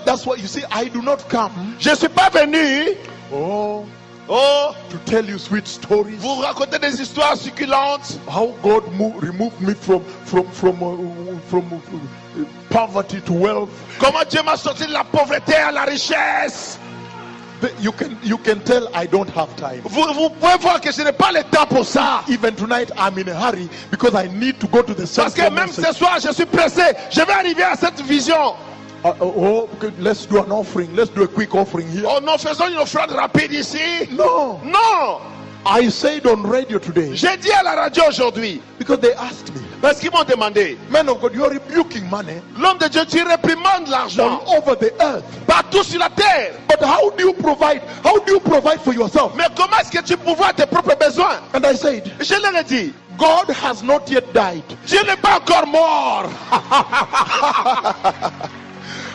That's what you see. I do not come. Je ne suis pas venu to tell you sweet stories. vous raconter des histoires succulentes. How God removed me from poverty to wealth. Comment Dieu m'a sorti de la pauvreté à la richesse. You can tell I don't have time. Vous pouvez voir que je n'ai pas le temps pour ça. Even tonight I'm in a hurry because I need to go to the Parce que même ce soir je suis pressé. Je vais arriver à cette vision. Let's do an offering. Let's do a quick offering here. Oh non, faisons une offrande rapide ici. No. I said on radio today. J'ai dit à la radio aujourd'hui. Because they asked me. Parce qu'ils m'ont demandé. Man of God, you are rebuking money. L'homme de Dieu, tu réprimandes l'argent. All over the earth. Partout sur la terre. But how do you provide? How do you provide for yourself? Mais comment est-ce que tu pourvois tes propres besoins? And I said. Je leur ai dit. God has not yet died. Dieu n'est pas encore mort.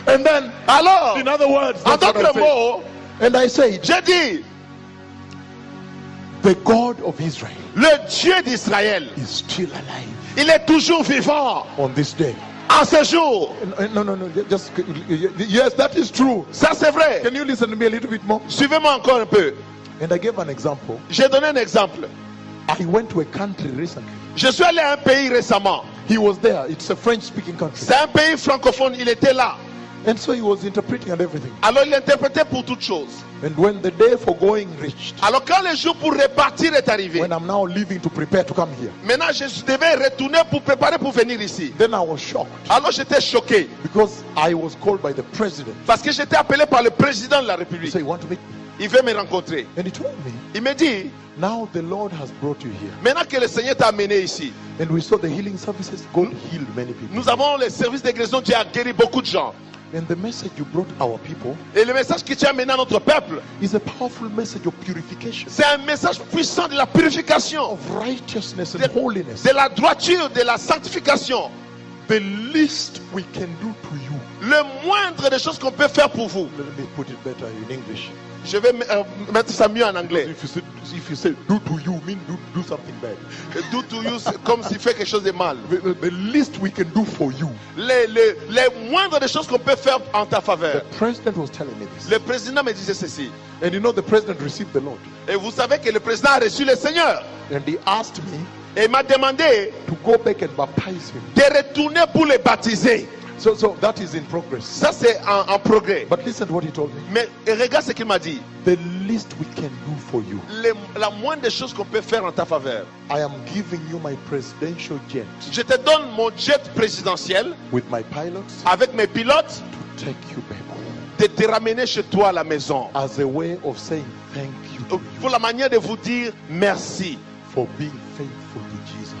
And then, alors, in other words, en d'autres mots, and I said, j'ai dit, the God of Israel, le Dieu d'Israël, is still alive. Il est toujours vivant. On this day. En ce jour. No. Just yes, that is true. Ça c'est vrai. Can you listen to me a little bit more? Suivez-moi encore un peu. And I gave an example. J'ai donné un exemple. I went to a country recently. Je suis allé à un pays récemment. He was there. It's a French-speaking country. C'est un pays francophone. Il était là. And so he was interpreting and everything. Alors il interprétait pour toutes choses. And when the day for going reached, alors quand le jour pour repartir est arrivé, when I'm now leaving to prepare to come here, maintenant je devais retourner pour préparer pour venir ici. Then I was shocked. Alors j'étais choqué. Because I was called by the president. Parce que j'étais appelé par le président de la République. So you want to meet me? Il veut me rencontrer. And he told me. Il me dit. Now the Lord has brought you here. Maintenant que le Seigneur t'a amené ici. And we saw the healing services. God healed many people. Nous avons les services de guérison. Dieu a guéri beaucoup de gens. And the message you brought our people, et le message que tu as amené à notre peuple, is a powerful message of purification. C'est un message puissant de la purification, of righteousness and holiness. De la droiture, de la sanctification. The least we can do to you. Le moindre des choses qu'on peut faire pour vous. Let me put it better in English. Je vais mettre ça mieux en anglais. If you say do to you, mean do something bad. Do to you, c'est comme s'il fait quelque chose de mal. The least we can do for you. Les moindres des choses qu'on peut faire en ta faveur. The president was telling me this. Le président me disait ceci. And you know the president received the Lord. Et vous savez que le président a reçu le Seigneur. And he asked me. Et il m'a demandé to go back and baptize him. De retourner pour le baptiser. So that is in progress. Ça c'est en progrès. But listen to what he told me. Mais regarde ce qu'il m'a dit. The least we can do for you. La moindre des choses qu'on peut faire en ta faveur. I am giving you my presidential jet. Je te donne mon jet présidentiel. With my pilots. Avec mes pilotes. To take you back home. De te ramener chez toi à la maison. As a way of saying thank you. Pour la manière de vous dire merci. For being faithful to Jesus.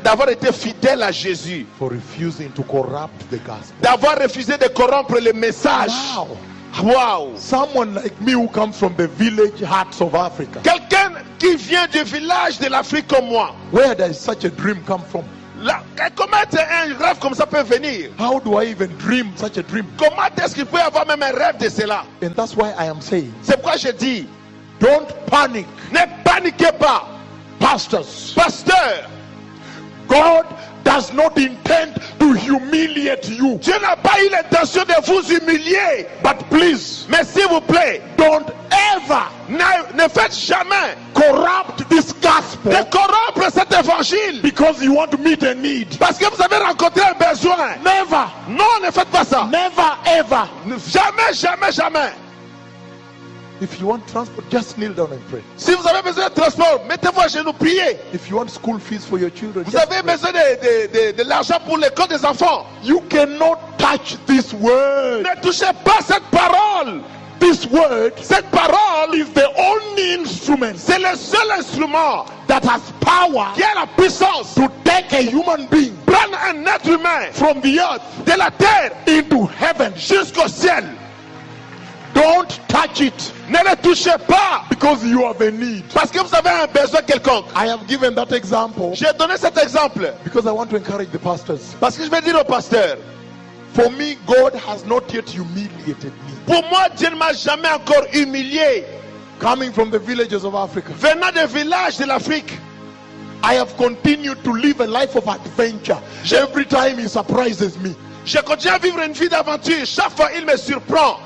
D'avoir été fidèle à Jésus. For refusing to corrupt the gospel. D'avoir refusé de corrompre le message. Wow. Someone like me who comes from the village hearts of Africa. Quelqu'un qui vient du village de l'Afrique comme moi. Where does such a dream come from? Comment un rêve comme ça peut venir? How do I even dream such a dream? Comment est-ce qu'il peut y avoir même un rêve de cela? And that's why I am saying. C'est pourquoi je dis. Don't panic. Ne paniquez pas. Pastors. Pasteur. God does not intend to humiliate you. Dieu n'a pas eu l'intention de vous humilier. But please, mais s'il vous plaît, don't ever ne faites jamais corrupt this gospel. De corrompre cet évangile. Because you want to meet a need. Parce que vous avez rencontré un besoin. Never. Non, ne faites pas ça. Never ever. Jamais. If you want transport, just kneel down and pray. Si vous avez besoin de transport, mettez-vous à genoux, priez. If you want school fees for your children, vous avez besoin de l'argent pour l'école des enfants. You cannot touch this word. Ne touchez pas cette parole. This word, cette parole, is the only instrument. C'est le seul instrument that has power. Qui a la puissance to take a human being. Prendre un être humain from the earth, de la terre, into heaven, jusqu'au ciel. Don't touch it. Ne le touchez pas. Because you have a need. Parce que vous avez un besoin quelconque. I have given that example. J'ai donné cet exemple. Because I want to encourage the pastors. Parce que je vais dire aux pasteurs. For me, God has not yet humiliated me. Pour moi, Dieu ne m'a jamais encore humilié. Coming from the villages of Africa. Venant des villages de l'Afrique. I have continued to live a life of adventure. Every time He surprises me. Je continue à vivre une vie d'aventure. Chaque fois, il me surprend.